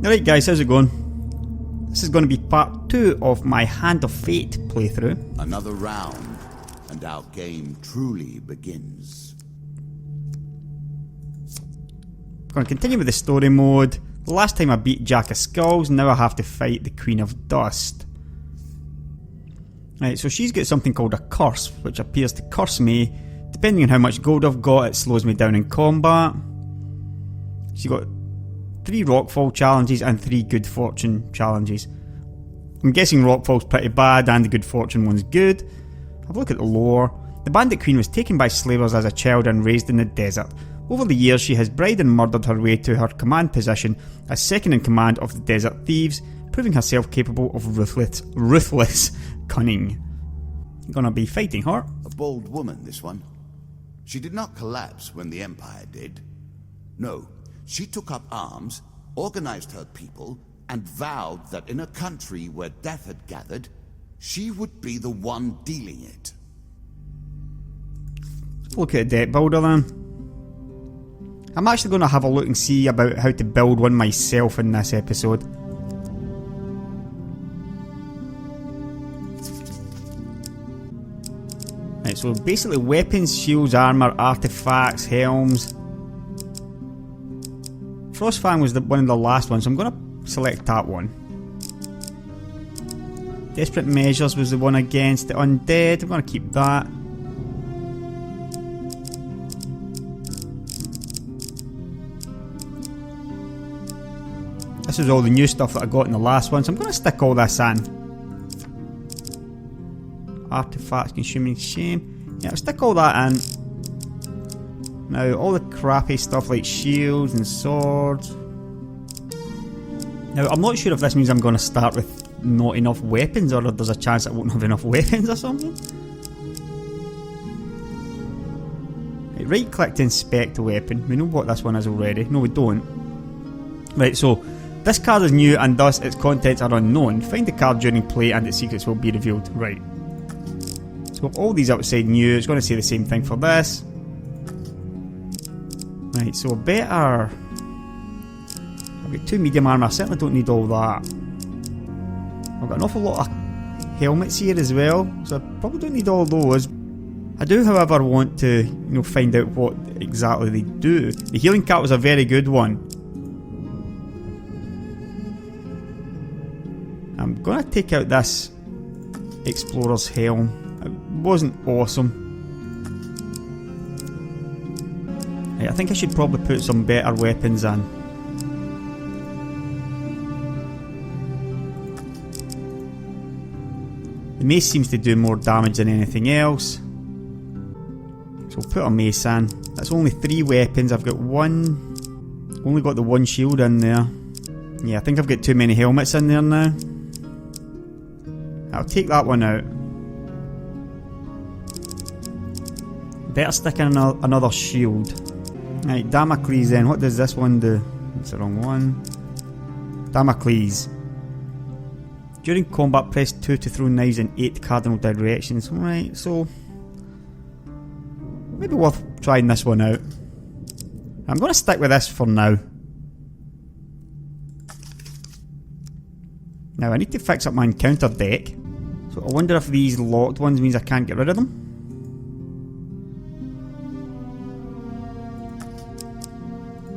Alright guys, how's it going? This is going to be part 2 of my Hand of Fate playthrough. Another round, and our game truly begins. Going to continue with the story mode. The last time I beat Jack of Skulls, now I have to fight the Queen of Dust. Right, so she's got something called a curse, which appears to curse me. Depending on how much gold I've got, it slows me down in combat. She's got 3 Rockfall challenges and 3 Good Fortune challenges. I'm guessing Rockfall's pretty bad and the Good Fortune one's good. Have a look at the lore. The Bandit Queen was taken by slavers as a child and raised in the desert. Over the years she has bribed and murdered her way to her command position as second in command of the Desert Thieves, proving herself capable of ruthless cunning. You're gonna be fighting her. A bold woman, this one. She did not collapse when the Empire did. No. She took up arms, organized her people, and vowed that in a country where death had gathered, she would be the one dealing it. Let's look at a deck builder then. I'm actually going to have a look and see about how to build one myself in this episode. Right, so basically weapons, shields, armour, artifacts, helms. Frostfang was one of the last ones, so I'm going to select that one. Desperate Measures was the one against the Undead. I'm going to keep that. This is all the new stuff that I got in the last one, so I'm going to stick all this in. Artifacts, Consuming Shame. Yeah, I'll stick all that in. Now, all the crappy stuff like shields and swords. Now, I'm not sure if this means I'm going to start with not enough weapons, or if there's a chance I won't have enough weapons or something. Right click to inspect a weapon. We know what this one is already. No, we don't. Right, so this card is new and thus its contents are unknown. Find the card during play and its secrets will be revealed. Right. So all these outside new. It's going to say the same thing for this. Right, so better. I've got 2 medium armour, I certainly don't need all that. I've got an awful lot of helmets here as well, so I probably don't need all those. I do, however, want to, find out what exactly they do. The healing cap was a very good one. I'm gonna take out this Explorer's Helm. It wasn't awesome. I think I should probably put some better weapons in. The mace seems to do more damage than anything else. So I'll put a mace in. That's only 3 weapons. I've got one. Only got the 1 shield in there. Yeah, I think I've got too many helmets in there now. I'll take that one out. Better stick in another shield. Right, Damocles then. What does this one do? It's the wrong one. Damocles. During combat, press 2 to throw knives in 8 cardinal directions. Right, so maybe worth trying this one out. I'm going to stick with this for now. Now I need to fix up my encounter deck. So I wonder if these locked ones means I can't get rid of them.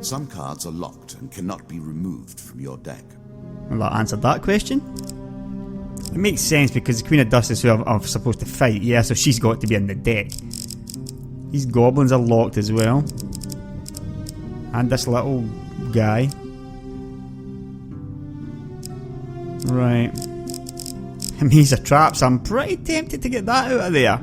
Some cards are locked and cannot be removed from your deck. Well, that answered that question. It makes sense because the Queen of Dust is who I'm supposed to fight, yeah, so she's got to be in the deck. These goblins are locked as well. And this little guy. Right. I mean, he's a trap, so I'm pretty tempted to get that out of there.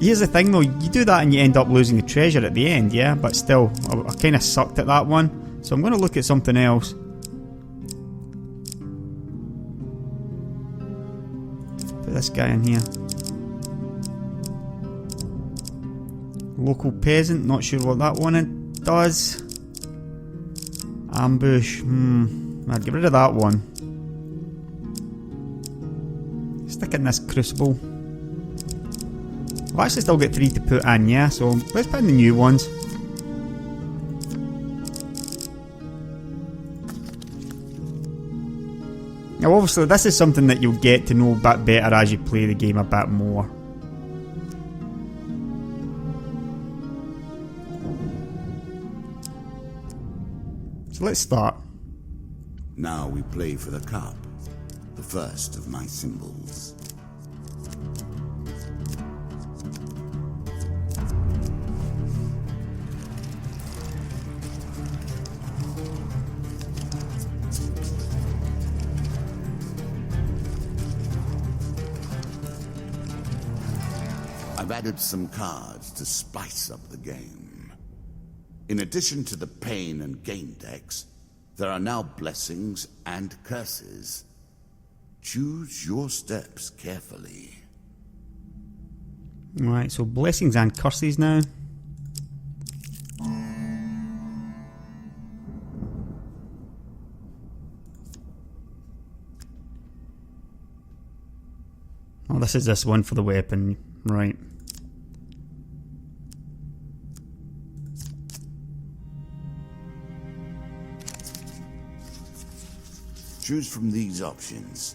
Here's the thing though, you do that and you end up losing the treasure at the end, yeah? But still, I kind of sucked at that one. So I'm going to look at something else. Put this guy in here. Local peasant, not sure what that one does. Ambush, I'd get rid of that one. Stick in this crucible. I've actually still got 3 to put in, yeah, so let's put in the new ones. Now obviously this is something that you'll get to know a bit better as you play the game a bit more. So let's start. Now we play for the cup, the first of my symbols. I've added some cards to spice up the game. In addition to the pain and gain decks, there are now blessings and curses. Choose your steps carefully. Right, so blessings and curses now. Oh, this is this one for the weapon, right. Choose from these options.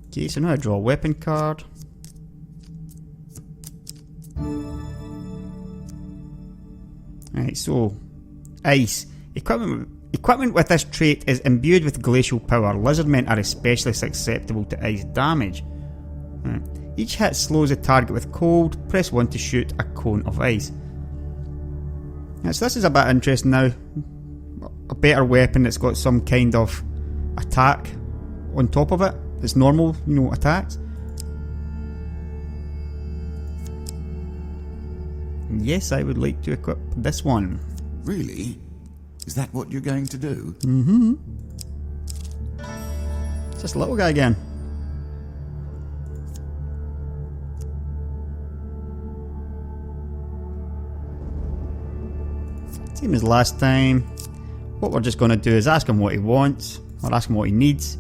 Okay, so now I draw a weapon card. Right, so ice. Equipment with this trait is imbued with glacial power. Lizardmen are especially susceptible to ice damage. Right. Each hit slows the target with cold. Press 1 to shoot a cone of ice. Right, so this is a bit interesting now. A better weapon that's got some kind of attack on top of it. It's normal, you know, attacks. Yes, I would like to equip this one. Really? Is that what you're going to do? Mm-hmm. It's this little guy again. Same as last time. What we're just going to do is ask him what he wants, or ask him what he needs.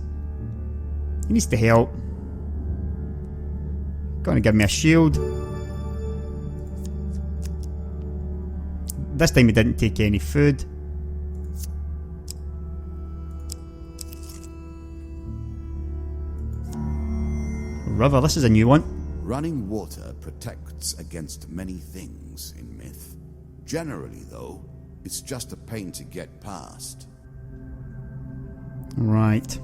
He needs to help. Going to give me a shield. This time he didn't take any food. River, this is a new one. Running water protects against many things in myth. Generally, though, it's just a pain to get past. Right.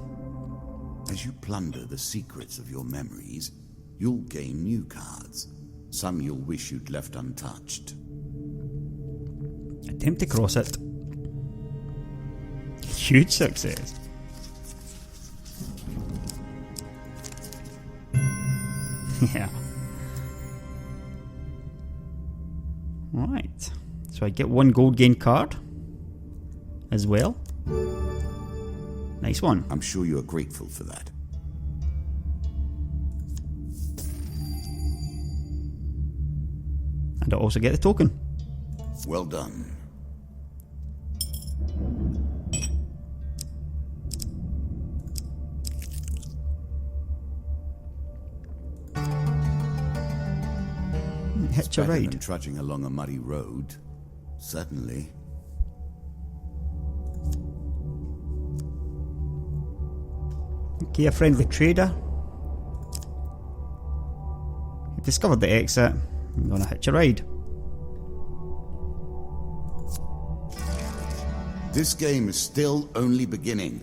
As you plunder the secrets of your memories, you'll gain new cards. Some you'll wish you'd left untouched. Attempt to cross it. Huge success. Yeah. Right. So I get one gold gain card as well. Nice one. I'm sure you're grateful for that. And I also get the token. Well done. Hitch a Better ride. than trudging along a muddy road. Certainly. Okay, a friendly trader. You've discovered the exit. I'm gonna hitch a ride. This game is still only beginning.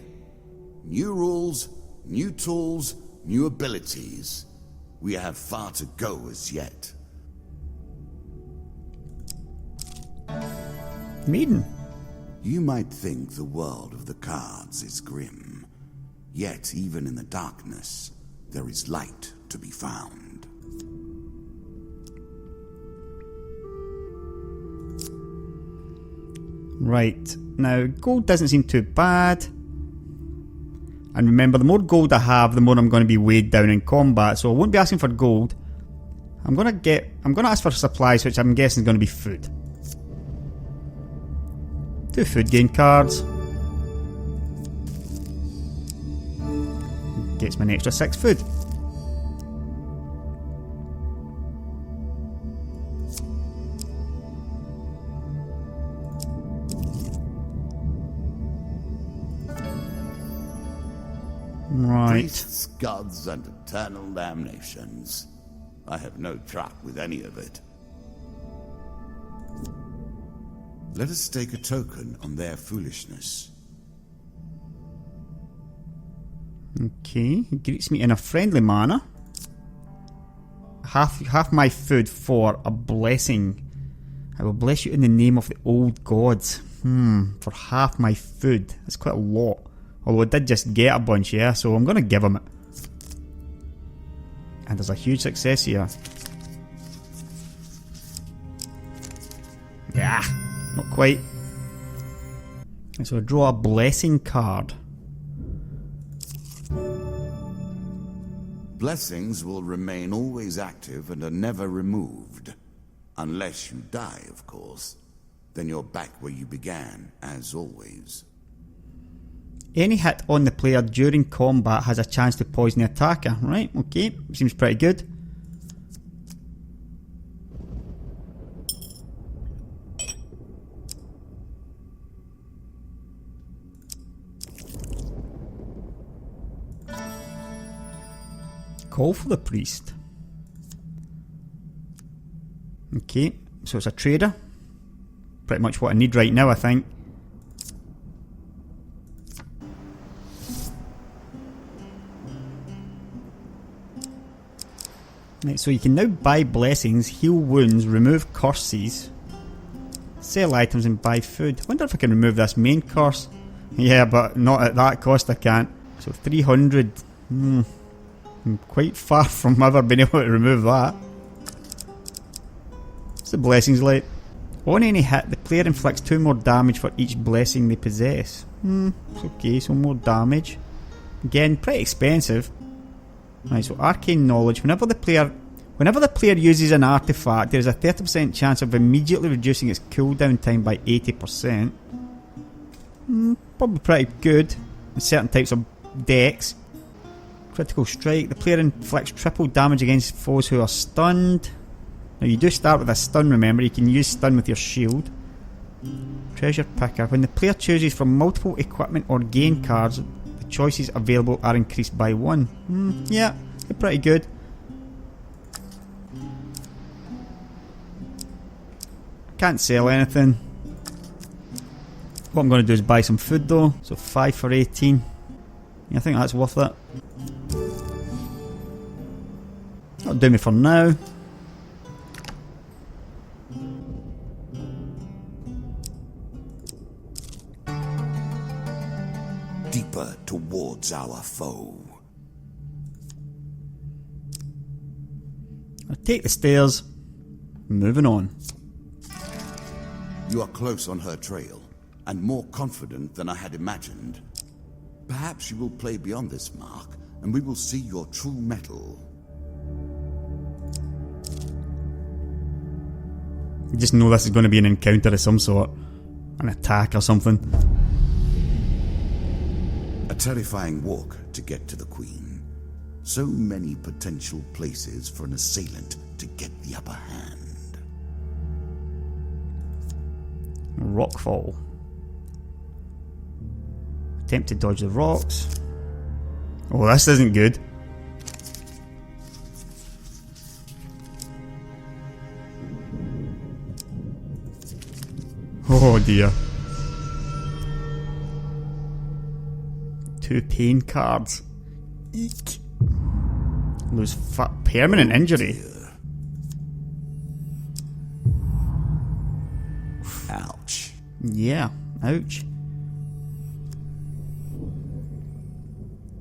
New rules, new tools, new abilities. We have far to go as yet. Maiden. You might think the world of the cards is grim. Yet, even in the darkness, there is light to be found. Right. Now, gold doesn't seem too bad. And remember, the more gold I have, the more I'm going to be weighed down in combat. So I won't be asking for gold. I'm going to ask for supplies, which I'm guessing is going to be food. 2 food gain cards. Gets me an extra 6 food. Right. Priests, gods, and eternal damnations. I have no truck with any of it. Let us stake a token on their foolishness. Okay, he greets me in a friendly manner. Half my food for a blessing. I will bless you in the name of the old gods. For half my food. That's quite a lot. Although I did just get a bunch, yeah, so I'm going to give him it. And there's a huge success here. Yeah, not quite. So I draw a blessing card. Blessings will remain always active and are never removed. Unless you die, of course. Then you're back where you began, as always. Any hit on the player during combat has a chance to poison the attacker. Right, okay, seems pretty good. Call for the priest. Okay, so it's a trader. Pretty much what I need right now, I think. Right, so you can now buy blessings, heal wounds, remove curses, sell items and buy food. I wonder if I can remove this main curse. Yeah, but not at that cost I can't. So 300. I'm quite far from ever being able to remove that. What's the blessings like? On any hit, the player inflicts 2 more damage for each blessing they possess. It's okay, so more damage. Again, pretty expensive. Right, so arcane knowledge. Whenever the player uses an artifact, there is a 30% chance of immediately reducing its cooldown time by 80%. Probably pretty good in certain types of decks. Critical strike. The player inflicts triple damage against foes who are stunned. Now you do start with a stun, remember, you can use stun with your shield. Treasure picker. When the player chooses from multiple equipment or gain cards, the choices available are increased by 1. Yeah, they're pretty good. Can't sell anything. What I'm going to do is buy some food though. So 5 for 18. Yeah, I think that's worth it. That'll do me for now. Deeper towards our foe. I'll take the stairs. Moving on. You are close on her trail, and more confident than I had imagined. Perhaps you will play beyond this mark, and we will see your true mettle. You just know this is going to be an encounter of some sort. An attack or something. A terrifying walk to get to the Queen. So many potential places for an assailant to get the upper hand. Rockfall. Attempt to dodge the rocks. Oh, this isn't good. Oh dear. 2 pain cards. Eek. Lose permanent injury. Ouch. Yeah, ouch.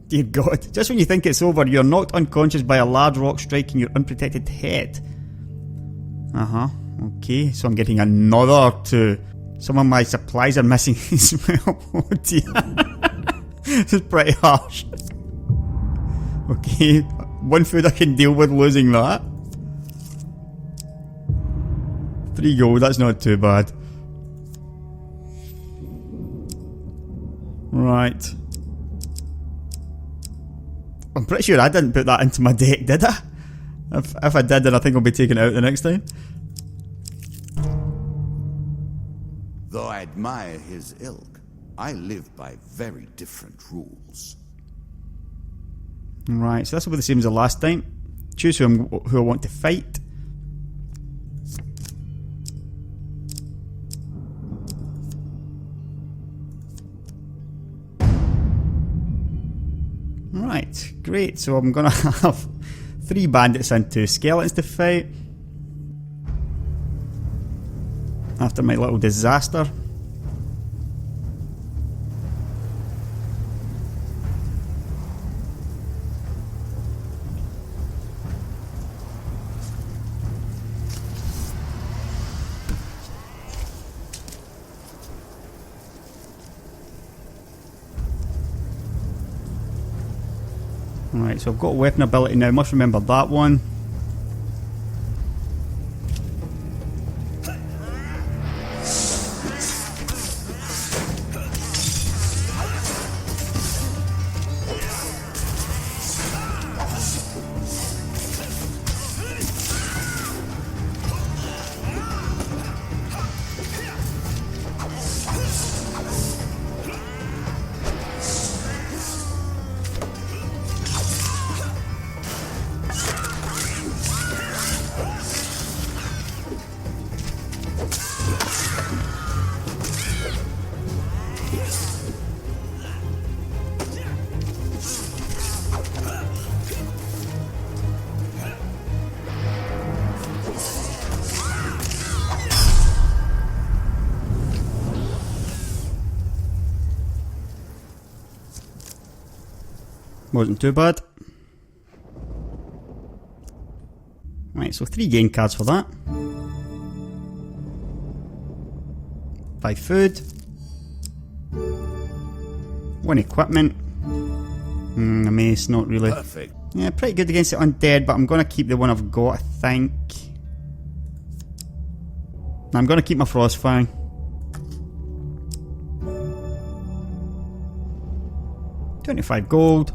Dear God, just when you think it's over, you're knocked unconscious by a large rock striking your unprotected head. Okay, so I'm getting another 2. Some of my supplies are missing as well. Oh dear. This is pretty harsh. Okay, 1 food I can deal with losing that. 3 gold, that's not too bad. Right. I'm pretty sure I didn't put that into my deck, did I? If I did, then I think I'll be taking it out the next time. Though I admire his ilk, I live by very different rules. Right, so this will be the same as the last time. Choose who I want to fight. Right, great. So I'm going to have 3 bandits and 2 skeletons to fight. After my little disaster. Right, so I've got weapon ability now, must remember that one. Wasn't too bad. Right, so 3 gain cards for that. 5 food. 1 equipment. A mace, not really. Perfect. Yeah, pretty good against the undead, but I'm going to keep the one I've got, I think. I'm going to keep my Frostfang. $25 gold.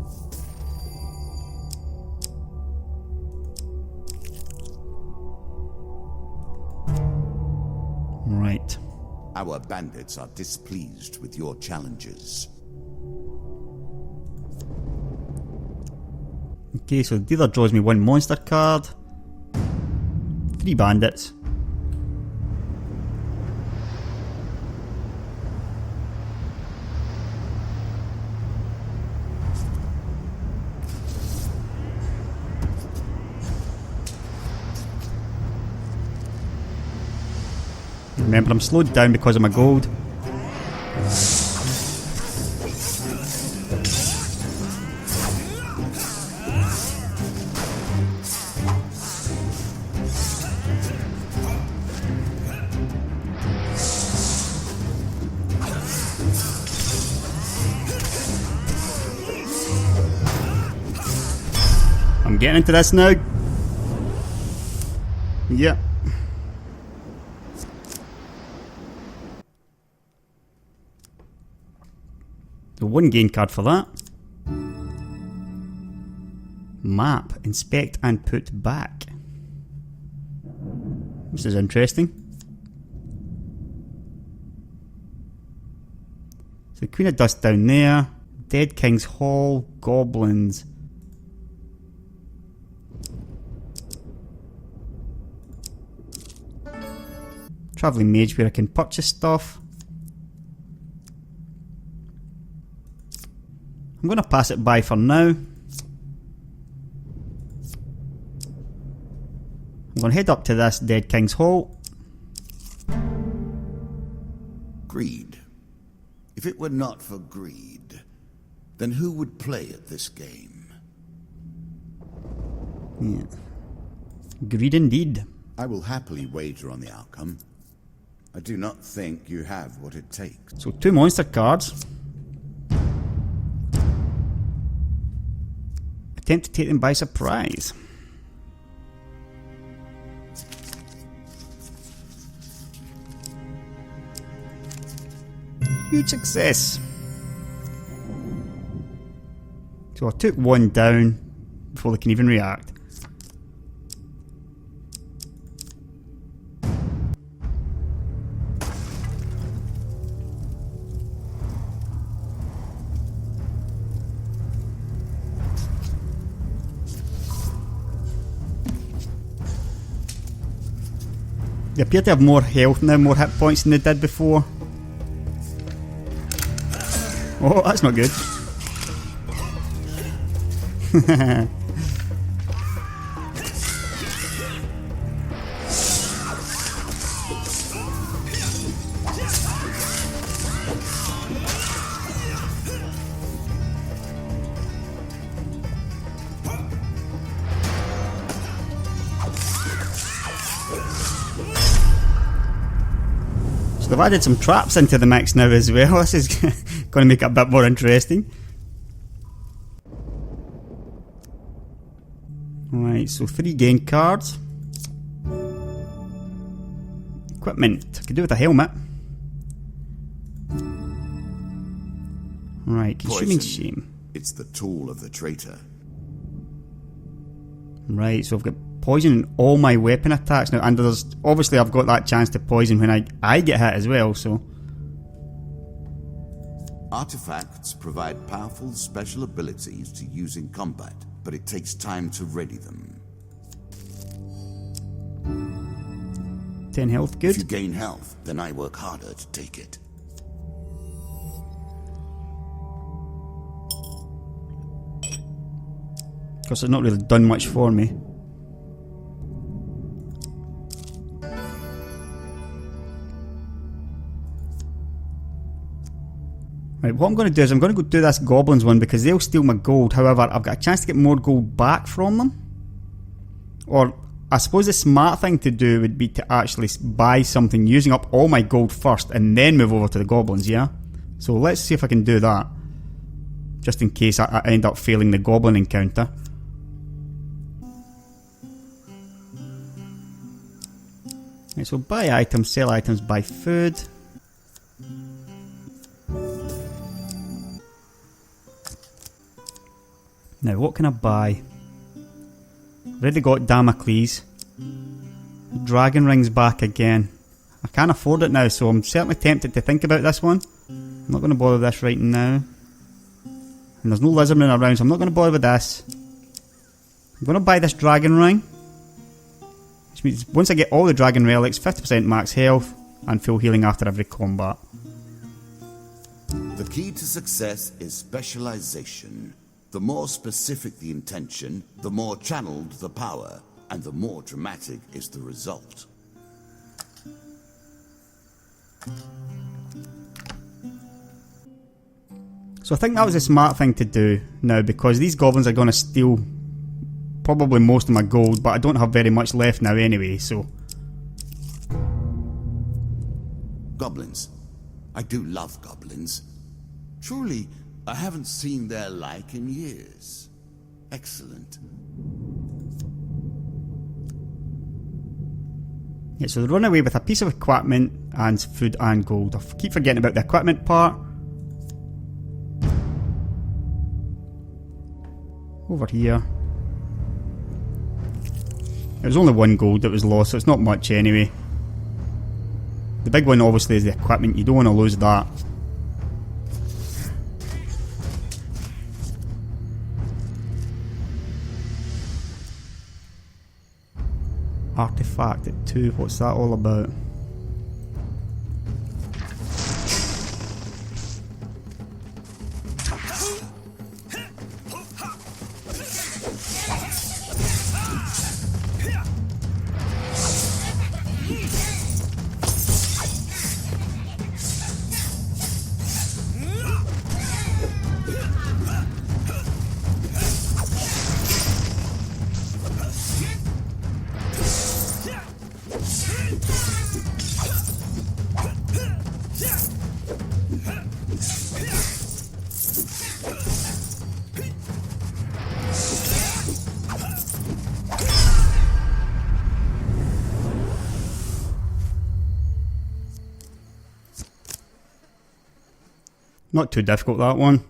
Right. Our bandits are displeased with your challenges. Okay, so the dealer draws me 1 monster card. 3 bandits. Remember, I'm slowed down because of my gold. I'm getting into this now. Yep. So 1 gain card for that. Map, inspect and put back. This is interesting. So Queen of Dust down there. Dead King's Hall, Goblins. Travelling Mage where I can purchase stuff. I'm going to pass it by for now. I'm going to head up to this Dead King's Hall. Greed. If it were not for greed, then who would play at this game? Yeah. Greed indeed. I will happily wager on the outcome. I do not think you have what it takes. So 2 monster cards. Attempt to take them by surprise. Huge success. So I took 1 down before they can even react. They appear to have more health now, more hit points than they did before. Oh, that's not good. They've added some traps into the mix now as well. This is going to make it a bit more interesting. Right, so 3 gain cards. Equipment. I could do with a helmet. Right, consuming shame. It's the tool of the traitor. Right, so I've got poison in all my weapon attacks now, and there's obviously I've got that chance to poison when I get hit as well, so. Artifacts provide powerful special abilities to use in combat, but it takes time to ready them. 10 health, good. If you gain health, then I work harder to take it. Because it's not really done much for me. Right, what I'm going to do is I'm going to go do this Goblins one because they'll steal my gold. However, I've got a chance to get more gold back from them. Or, I suppose the smart thing to do would be to actually buy something using up all my gold first and then move over to the Goblins, yeah? So let's see if I can do that. Just in case I end up failing the Goblin encounter. Right, so buy items, sell items, buy food. Now, what can I buy? Already got Damocles. Dragon Ring's back again. I can't afford it now, so I'm certainly tempted to think about this one. I'm not going to bother with this right now. And there's no Lizardman around, so I'm not going to bother with this. I'm going to buy this Dragon Ring. Which means once I get all the Dragon Relics, 50% max health, and full healing after every combat. The key to success is specialization. The more specific the intention, the more channeled the power, and the more dramatic is the result. So I think that was a smart thing to do now, because these goblins are going to steal probably most of my gold, but I don't have very much left now anyway, so. Goblins. I do love goblins. Truly, I haven't seen their like in years. Excellent. Yeah, so they run away with a piece of equipment and food and gold. I keep forgetting about the equipment part. Over here. It was only 1 gold that was lost, so it's not much anyway. The big one obviously is the equipment. You don't want to lose that. Artifact at 2, what's that all about? Not too difficult, that one.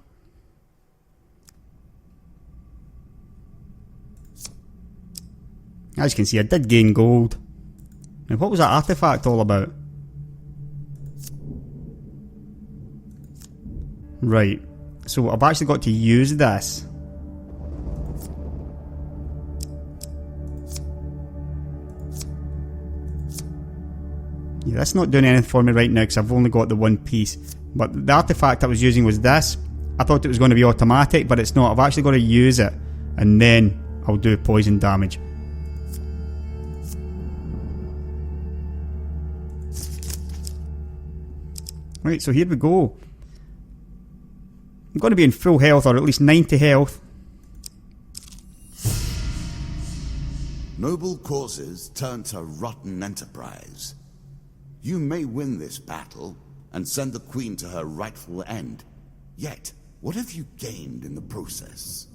As you can see, I did gain gold. Now, what was that artifact all about? Right, so I've actually got to use this. Yeah, that's not doing anything for me right now because I've only got the one piece. But the artifact I was using was this. I thought it was going to be automatic, but it's not. I've actually got to use it, and then I'll do poison damage. Right, so here we go. I'm going to be in full health, or at least 90 health. Noble causes turn to rotten enterprise. You may win this battle and send the Queen to her rightful end. Yet, what have you gained in the process?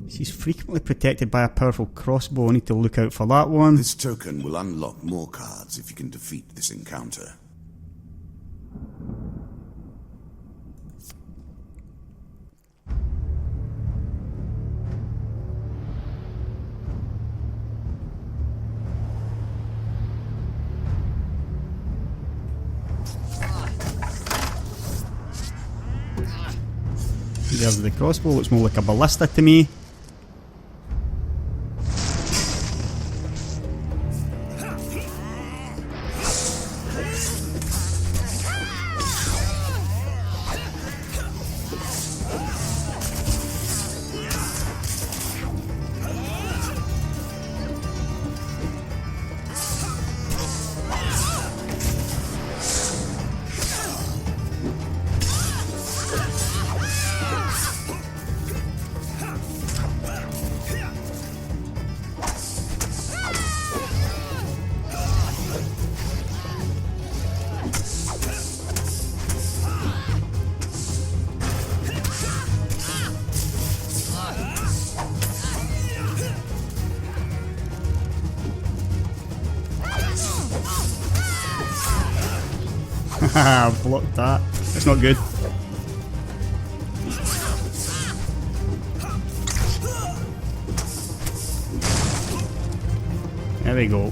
She's frequently protected by a powerful crossbow. I need to look out for that one. This token will unlock more cards if you can defeat this encounter. There's the crossbow, looks more like a ballista to me. Haha, blocked that. That's not good. There we go.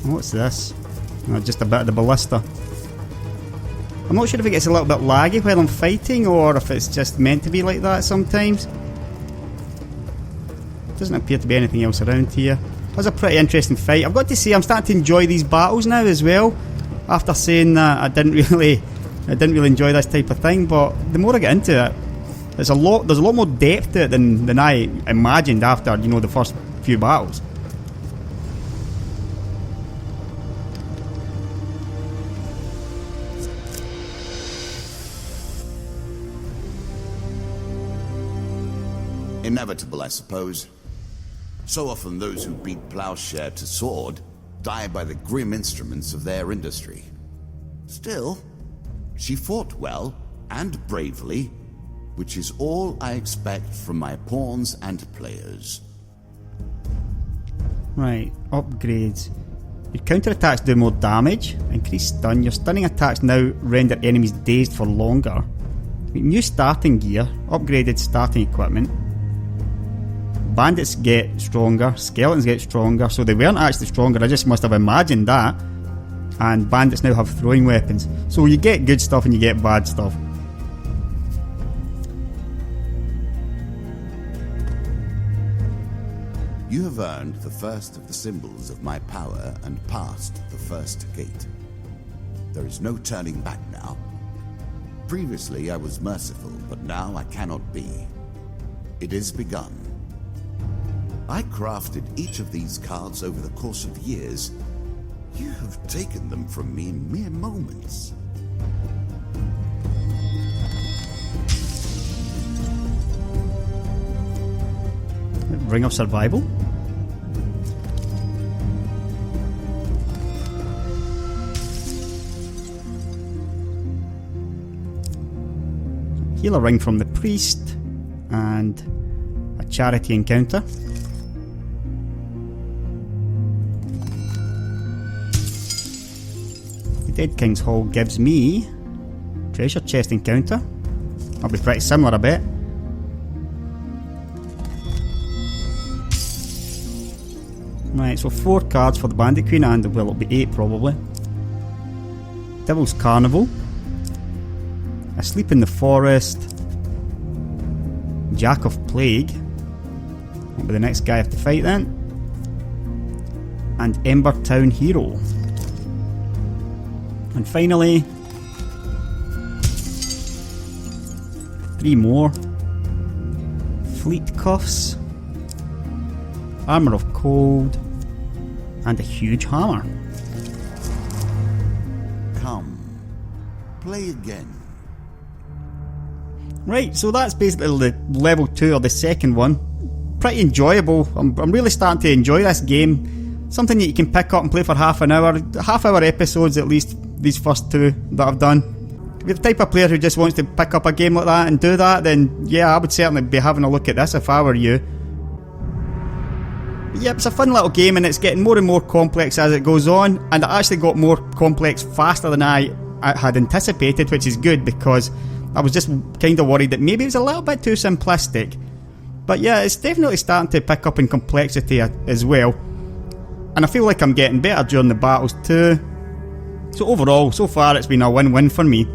What's this? Oh, just a bit of the ballista. I'm not sure if it gets a little bit laggy while I'm fighting or if it's just meant to be like that sometimes. Doesn't appear to be anything else around here. That was a pretty interesting fight. I've got to say I'm starting to enjoy these battles now as well. After saying that I didn't really enjoy this type of thing, but the more I get into it, there's a lot more depth to it than I imagined after, you know, the first few battles. Inevitable, I suppose. So often those who beat plowshare to sword die by the grim instruments of their industry. Still, she fought well and bravely, which is all I expect from my pawns and players. Right, upgrades. Your counterattacks do more damage. Increased stun. Your stunning attacks now render enemies dazed for longer. New starting gear. Upgraded starting equipment. Bandits get stronger, skeletons get stronger, so they weren't actually stronger, I just must have imagined that. And bandits now have throwing weapons. So you get good stuff and you get bad stuff. You have earned the first of the symbols of my power and passed the first gate. There is no turning back now. Previously I was merciful, but now I cannot be. It is begun. I crafted each of these cards over the course of years. You have taken them from me in mere moments. Ring of Survival. Healer ring from the priest and a charity encounter. Dead King's Hall gives me treasure chest encounter. I'll be pretty similar, I bet. Right, so 4 cards for the Bandit Queen, and well, it'll be 8 probably. Devil's Carnival. Asleep in the Forest. Jack of Plague. Will be the next guy I have to fight then. and Ember Town Hero. And finally, 3 more. Fleet Cuffs, Armour of Cold, and a huge hammer. Come, play again. Right, so that's basically the level 2 or the second one. Pretty enjoyable. I'm really starting to enjoy this game. Something that you can pick up and play for half an hour. Half-hour episodes at least, these first 2 that I've done. If you're the type of player who just wants to pick up a game like that and do that, then yeah, I would certainly be having a look at this if I were you. But yeah, it's a fun little game and it's getting more and more complex as it goes on, and it actually got more complex faster than I had anticipated, which is good because I was just kind of worried that maybe it was a little bit too simplistic. But yeah, it's definitely starting to pick up in complexity as well. And I feel like I'm getting better during the battles too. So overall, so far it's been a win-win for me.